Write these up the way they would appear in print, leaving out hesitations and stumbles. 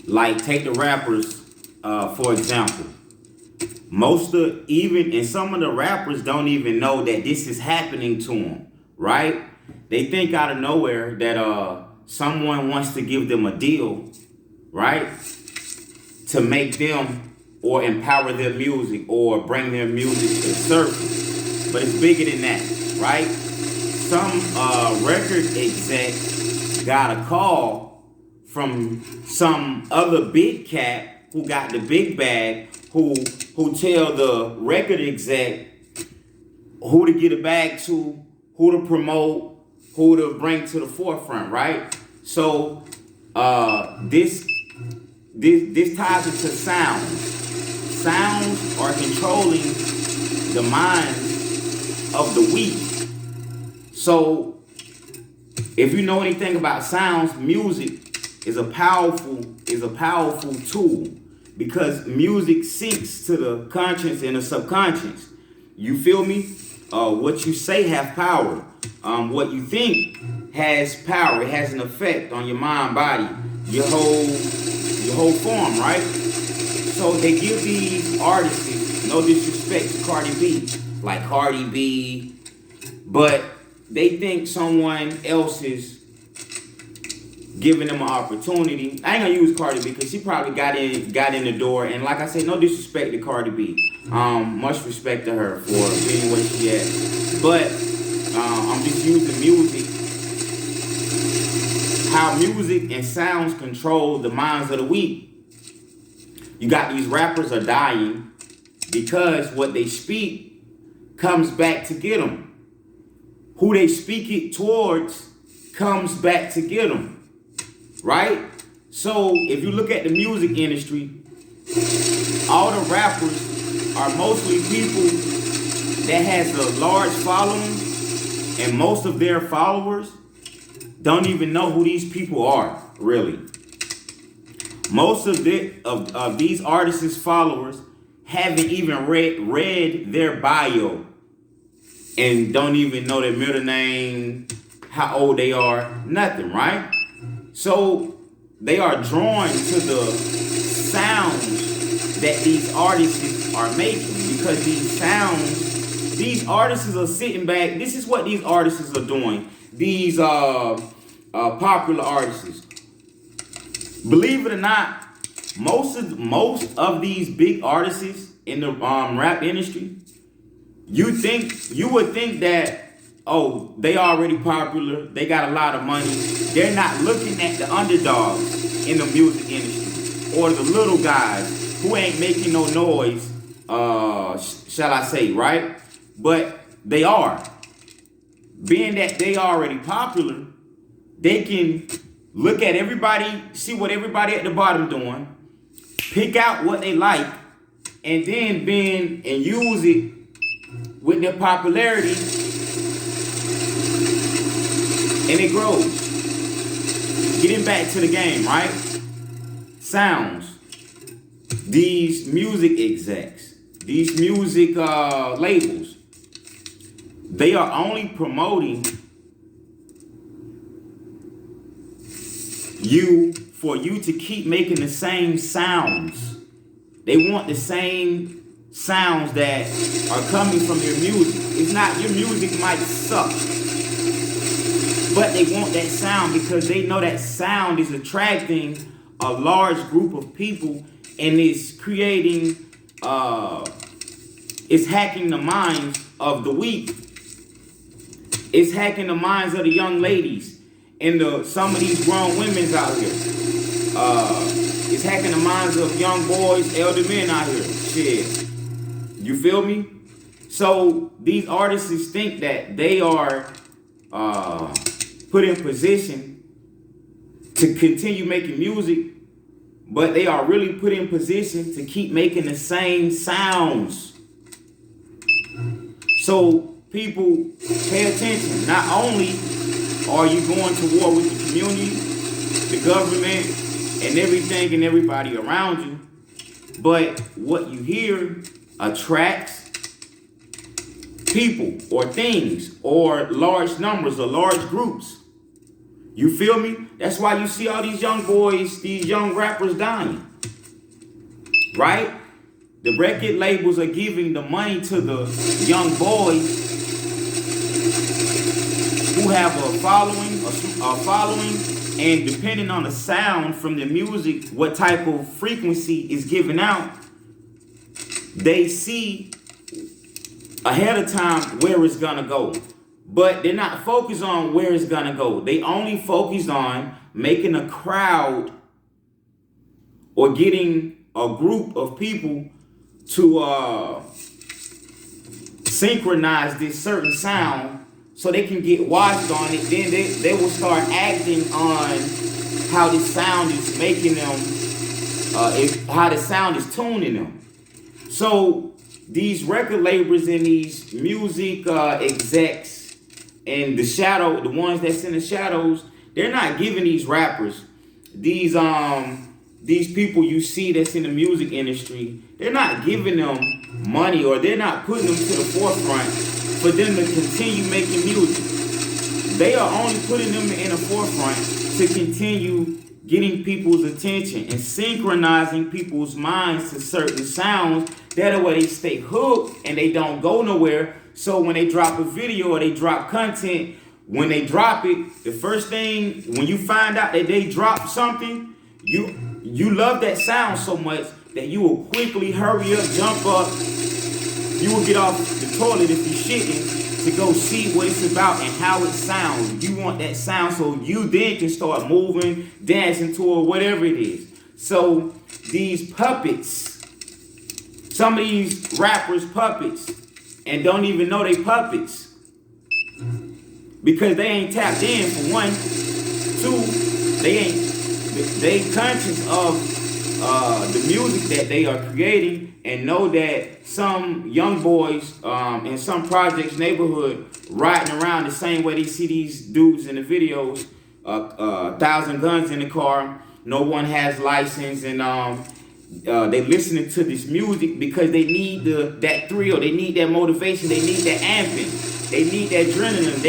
Like take the rappers, for example. Even and some of the rappers don't even know that this is happening to them, right? They think out of nowhere that someone wants to give them a deal, right? To make them or empower their music or bring their music to the surface. But it's bigger than that, right? Some record exec got a call from some other big cat who got the big bag, who tell the record exec who to get a bag to, who to promote, who to bring to the forefront, right? So this ties into sounds. Sounds are controlling the minds of the weak. So if you know anything about sounds, music is a powerful tool, because music syncs to the conscious and the subconscious. You feel me? What you say have power. What you think has power. It has an effect on your mind, body, your whole form, right? So they give these artists, no disrespect to Cardi B, like Cardi B, but they think someone else is giving them an opportunity. I ain't gonna use Cardi B because she probably got in the door. And like I said, no disrespect to Cardi B. Much respect to her for being where she at. But I'm just using music. How music and sounds control the minds of the weak. You got these rappers are dying because what they speak comes back to get them. Who they speak it towards comes back to get them. Right? So if you look at the music industry, all the rappers are mostly people that has a large following, and most of their followers don't even know who these people are, really. Most of these artists' followers haven't even read their bio and don't even know their middle name, how old they are, nothing, right? So they are drawn to the sounds that these artists are making, because these artists are sitting back. This is what these artists are doing. These popular artists. Believe it or not, most of these big artists in the rap industry, you would think that, oh, they already popular, they got a lot of money. They're not looking at the underdogs in the music industry, or the little guys who ain't making no noise, shall I say, right? But they are. Being that they already popular, they can look at everybody, see what everybody at the bottom doing, pick out what they like, and then use it with their popularity, and it grows. Getting back to the game, right? Sounds. These music execs, these music labels, they are only promoting for you to keep making the same sounds. They want the same sounds that are coming from your music. It's not, your music might suck, but they want that sound because they know that sound is attracting a large group of people, and is creating, it's hacking the minds of the weak. It's hacking the minds of the young ladies and some of these grown women's out here. It's hacking the minds of young boys, elder men out here. Shit. You feel me? So these artists think that they are put in position to continue making music, but they are really put in position to keep making the same sounds. So people, pay attention. Not only are you going to war with the community, the government, and everything and everybody around you, but what you hear attracts people or things or large numbers or large groups. You feel me? That's why you see all these young boys, these young rappers dying. Right? The record labels are giving the money to the young boys who have a following, and depending on the sound from the music, what type of frequency is given out, they see ahead of time where it's gonna go. But they're not focused on where it's gonna go. They only focus on making a crowd or getting a group of people to synchronize this certain sound so they can get watched on it. Then they will start acting on how this sound is making them, how the sound is tuning them. So these record labels and these music execs and the ones that's in the shadows, they're not giving these rappers, these people you see that's in the music industry, they're not giving them money, or they're not putting them to the forefront for them to continue making music. They are only putting them in the forefront to continue getting people's attention and synchronizing people's minds to certain sounds. That way they stay hooked and they don't go nowhere. So when they drop a video or they drop content, when they drop it, the first thing, when you find out that they dropped something, you love that sound so much that you will quickly hurry up, jump up. You will get off the toilet if you're shitting to go see what it's about and how it sounds. You want that sound so you then can start moving, dancing to it, whatever it is. So these puppets, some of these rappers puppets, and don't even know they puppets because they ain't tapped in, for one. Two, they conscious of the music that they are creating, and know that some young boys in some projects neighborhood riding around the same way they see these dudes in the videos, 1,000 guns in the car, no one has license, and they listening to this music because they need that thrill, they need that motivation, they need that amping, they need that adrenaline,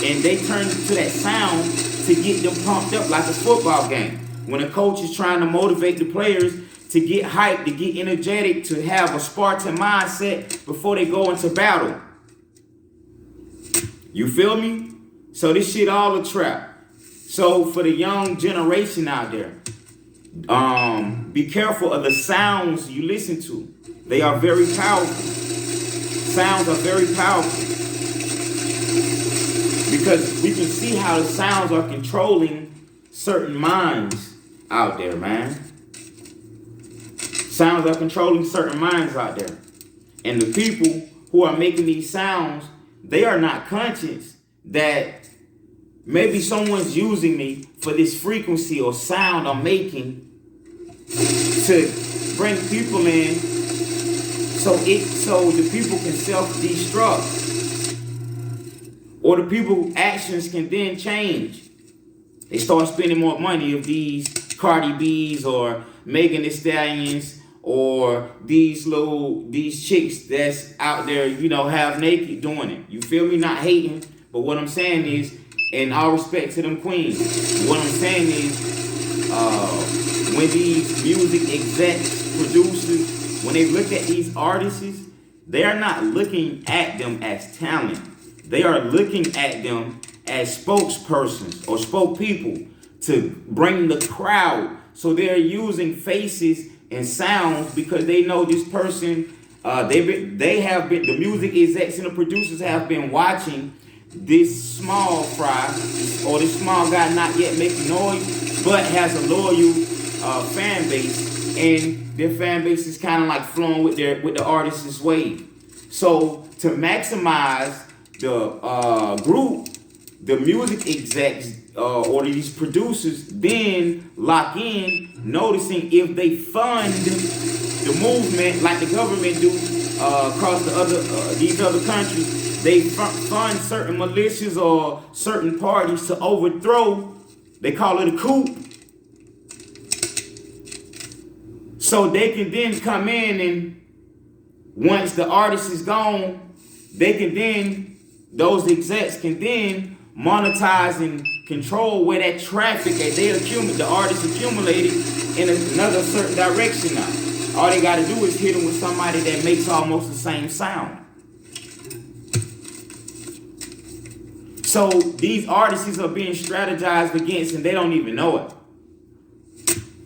and they turn to that sound to get them pumped up like a football game. When a coach is trying to motivate the players to get hyped, to get energetic, to have a Spartan mindset before they go into battle. You feel me? So this shit all a trap. So for the young generation out there, be careful of the sounds you listen to. They are very powerful. Sounds are very powerful. Because we can see how the sounds are controlling certain minds out there, man. Sounds are controlling certain minds out there. And the people who are making these sounds, they are not conscious that maybe someone's using me for this frequency or sound I'm making to bring people in so the people can self-destruct. Or the people's actions can then change. They start spending more money if these Cardi B's or Megan Thee Stallions or these chicks that's out there, half naked doing it. You feel me? Not hating, but what I'm saying is, in all respect to them queens, what I'm saying is, when these music execs, producers, when they look at these artists, they are not looking at them as talent. They are looking at them as spokespersons or spokespeople to bring the crowd. So they're using faces and sounds because they know this person. They have been, the music execs and the producers have been watching this small fry or this small guy not yet making noise, but has a loyal fan base, and their fan base is kind of like flowing with the artist's wave. So to maximize the group, the music execs or these producers then lock in, noticing if they fund the movement like the government do across these other countries. They fund certain militias or certain parties to overthrow. They call it a coup. So they can then come in, and once the artist is gone, those execs can then monetize and control where that traffic that the artists accumulated in another certain direction now. All they gotta do is hit them with somebody that makes almost the same sound. So these artists are being strategized against and they don't even know it.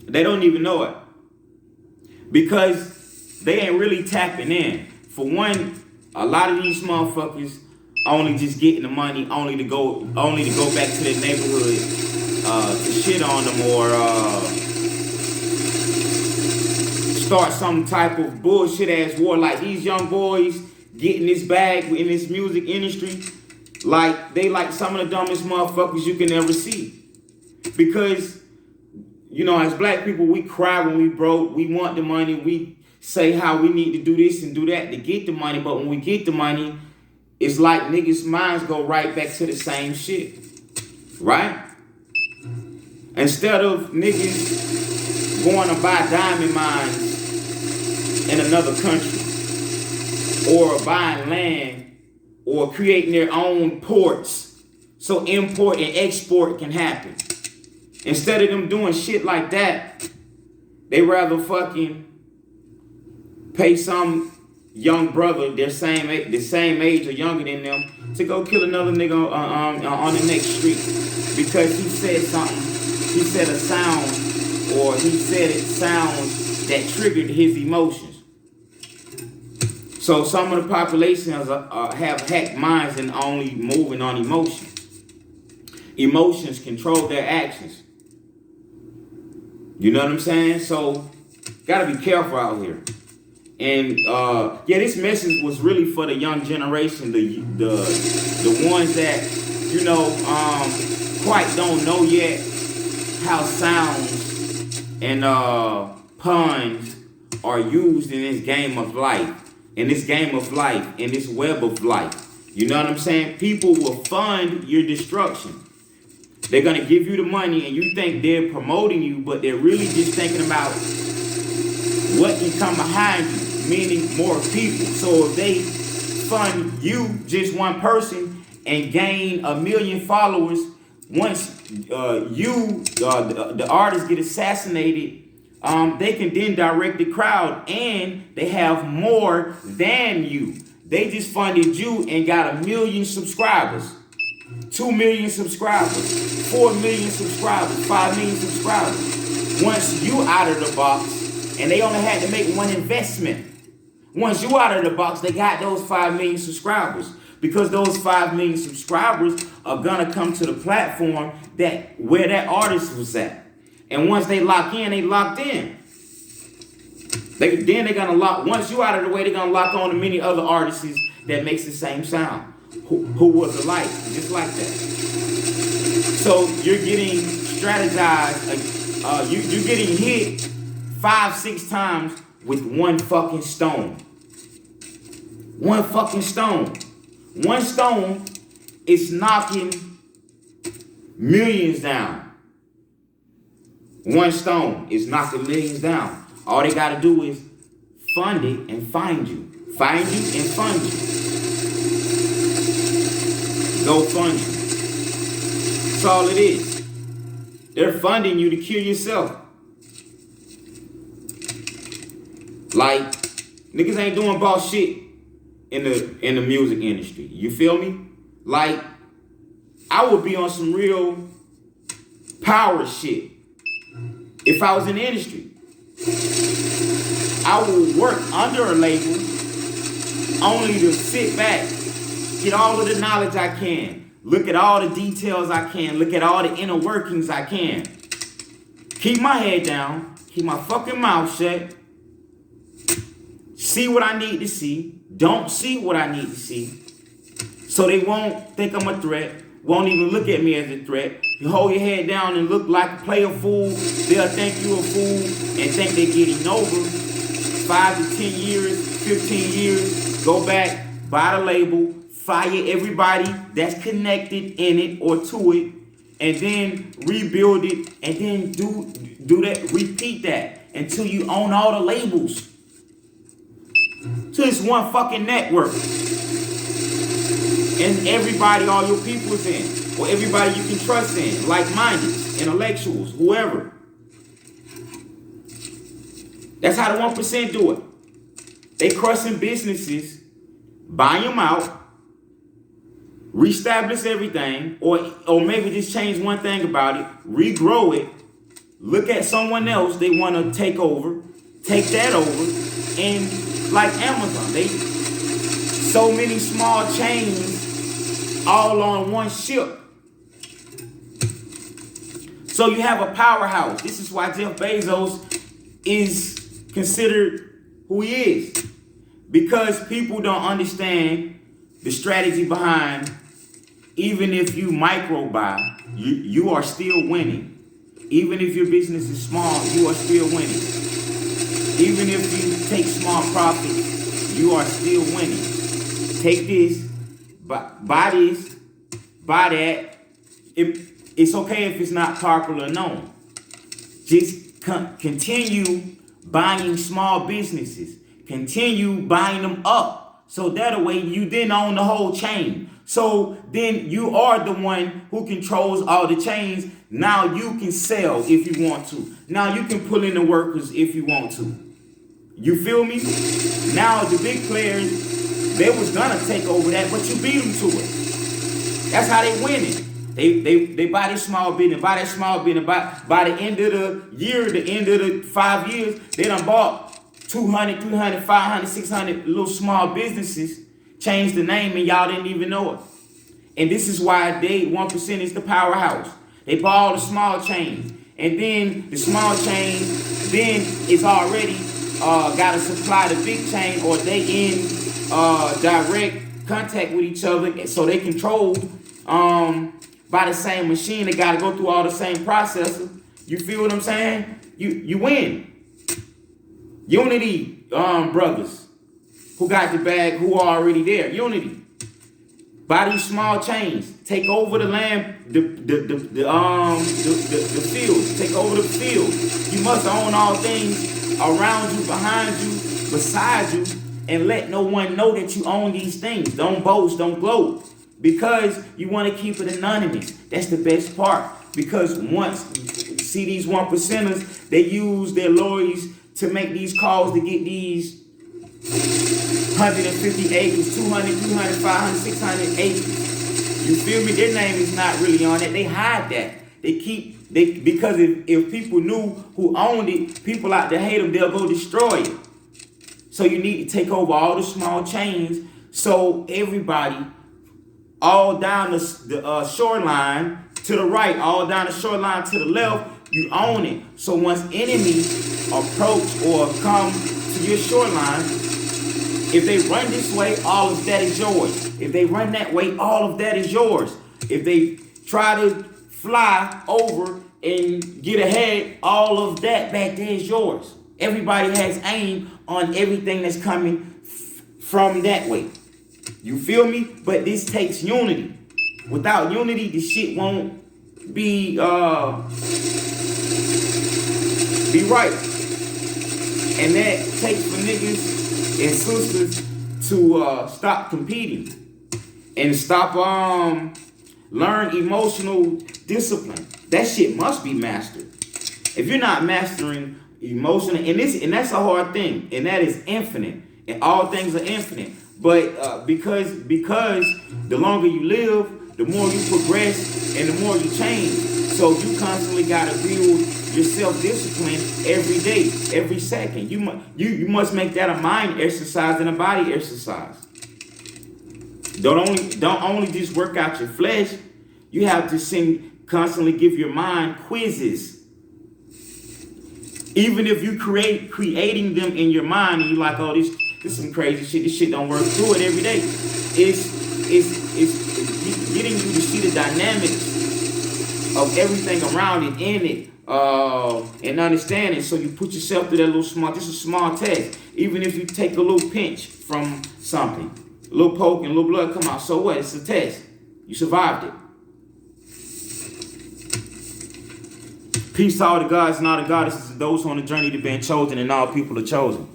They don't even know it. Because they ain't really tapping in. For one, a lot of these motherfuckers only just getting the money only to go back to their neighborhood to shit on them or start some type of bullshit ass war. Like these young boys getting this bag in this music industry, like they like some of the dumbest motherfuckers you can ever see. Because, you know, as black people, we cry when we broke. We want the money. We say how we need to do this and do that to get the money. But when we get the money, it's like niggas' minds go right back to the same shit. Right? Instead of niggas going to buy diamond mines in another country or buying land or creating their own ports so import and export can happen. Instead of them doing shit like that, they rather fucking pay some young brother the same age or younger than them to go kill another nigga on the next street because he said something, he said a sound or he said it sounds that triggered his emotions. So some of the populations have hacked minds and only moving on emotion. Emotions control their actions. You know what I'm saying? So, gotta be careful out here. And this message was really for the young generation, the ones that, you know, quite don't know yet how sounds and puns are used in this game of life, in this web of life. You know what I'm saying? People will fund your destruction. They're going to give you the money and you think they're promoting you, but they're really just thinking about what can come behind you, meaning more people. So if they fund you, just one person, and gain 1 million followers, once the artists get assassinated, they can then direct the crowd and they have more than you. They just funded you and got 1 million subscribers. 2 million subscribers, 4 million subscribers, 5 million subscribers. Once you out of the box, and they only had to make one investment. Once you out of the box, they got those 5 million subscribers. Because those 5 million subscribers are gonna come to the platform where that artist was at. And once they lock in, they locked in. They're gonna lock, once you out of the way, they're gonna lock on to many other artists that makes the same sound. Who was alike, just like that. So you're getting strategized, you're getting hit 5-6 times with one fucking stone. One fucking stone. One stone is knocking millions down. One stone is knocking millions down. All they gotta do is fund it and find you. Find you and fund you. Go fund you. That's all it is. They're funding you to kill yourself. Like, niggas ain't doing boss shit in the music industry. You feel me? Like, I would be on some real power shit if I was in the industry. I would work under a label only to sit back, get all of the knowledge I can, look at all the details I can, look at all the inner workings I can. Keep my head down, keep my fucking mouth shut, see what I need to see, don't see what I need to see, so they won't think I'm a threat, won't even look at me as a threat. You hold your head down and look like play a fool, they'll think you a fool and think they're getting over. 5 to 10 years, 15 years, go back, buy the label, fire everybody that's connected in it or to it, and then rebuild it, and then do that, repeat that until you own all the labels. So it's one fucking network. And everybody, all your people's in. or everybody you can trust in, like-minded, intellectuals, whoever. That's how the 1% do it. They crushing businesses, buy them out, reestablish everything, or maybe just change one thing about it, regrow it, look at someone else they want to take over, take that over, and like Amazon, they so many small chains all on one ship. So you have a powerhouse. This is why Jeff Bezos is considered who he is. Because people don't understand the strategy behind, even if you micro buy, you are still winning. Even if your business is small, you are still winning. Even if you take small profits, you are still winning. Take this, buy this, buy that. It's okay if it's not popular or known. Just continue buying small businesses. Continue buying them up. So that way you then own the whole chain. So then you are the one who controls all the chains. Now you can sell if you want to. Now you can pull in the workers if you want to. You feel me? Now the big players, they was gonna take over that, but you beat them to it. That's how they winning. They buy this small business, buy that small business. By the end of the year, the end of the 5 years, they done bought 200, 300, 500, 600 little small businesses, changed the name, and y'all didn't even know it. And this is why they 1% is the powerhouse. They bought all the small chains. And then the small chains then is already got to supply the big chain, or they in direct contact with each other, so they controlled by the same machine. They got to go through all the same processor. You feel what I'm saying? You win. Unity brothers who got the bag, who are already there. Unity. Buy these small chains. Take over the land, the field. Take over the field. You must own all things around you, behind you, beside you, and let no one know that you own these things. Don't boast, don't gloat. Because you want to keep it anonymous. That's the best part. Because once, see these 1%ers, they use their lawyers to make these calls to get these 150 acres, 200, 300, 500, 600 acres. You feel me? Their name is not really on it. They hide that. Because if people knew who owned it, people out there hate them, they'll go destroy it. So you need to take over all the small chains, so everybody, all down the shoreline to the right, all down the shoreline to the left, you own it. So once enemies approach or come to your shoreline, if they run this way, all of that is yours. If they run that way, all of that is yours. If they try to fly over and get ahead, all of that back there is yours. Everybody has aim on everything that's coming from that way. You feel me? But this takes unity. Without unity, the shit won't be right. And that takes for niggas and sisters to stop competing and stop learn emotional discipline. That shit must be mastered. If you're not mastering emotional, and that's a hard thing, and that is infinite, and all things are infinite. But because the longer you live, the more you progress and the more you change. So you constantly gotta build your self-discipline every day, every second. You must make that a mind exercise and a body exercise. Don't only just work out your flesh. You have to constantly give your mind quizzes. Even if you creating them in your mind, and you're like, oh, this is some crazy shit. This shit don't work. Do it every day. It's getting you to see the dynamics of everything around it, in it, and understanding. So you put yourself through that little small. This is a small test. Even if you take a little pinch from something, a little poke and a little blood come out. So what? It's a test. You survived it. Peace to all the gods and all the goddesses, and those on the journey to being chosen, and all people are chosen.